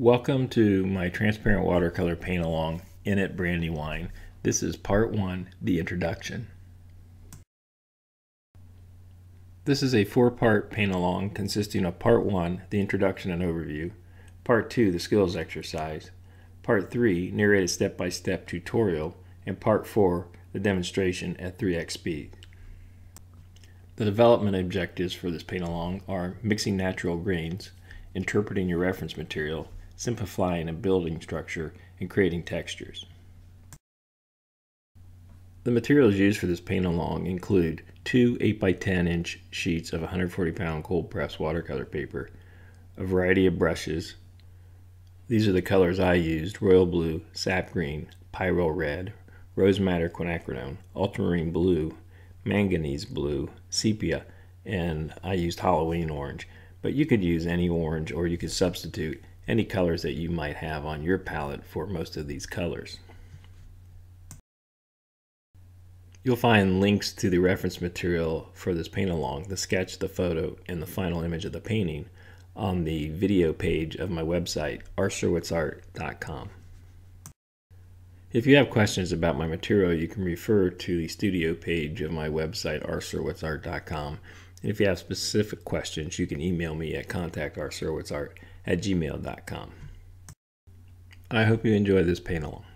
Welcome to my transparent watercolor paint along in at Brandywine. This is part 1, the introduction. This is a 4-part paint along consisting of part 1, the introduction and overview, part 2, the skills exercise, part 3, narrated step-by-step tutorial, and part 4, the demonstration at 3x speed. The development objectives for this paint along are mixing natural grains, interpreting your reference material, simplifying and building structure, and creating textures. The materials used for this paint along include 2 8x10-inch sheets of 140-pound cold press watercolor paper, a variety of brushes. These are the colors I used: royal blue, sap green, pyro red, rose madder quinacridone, ultramarine blue, manganese blue, sepia, and I used Halloween orange. But you could use any orange, or you could substitute any colors that you might have on your palette for most of these colors. You'll find links to the reference material for this paint along, the sketch, the photo, and the final image of the painting on the video page of my website, rserwitzart.com. If you have questions about my material, you can refer to the studio page of my website, rserwitzart.com. And if you have specific questions, you can email me at contact@rserwitzart@gmail.com. I hope you enjoy this paint along.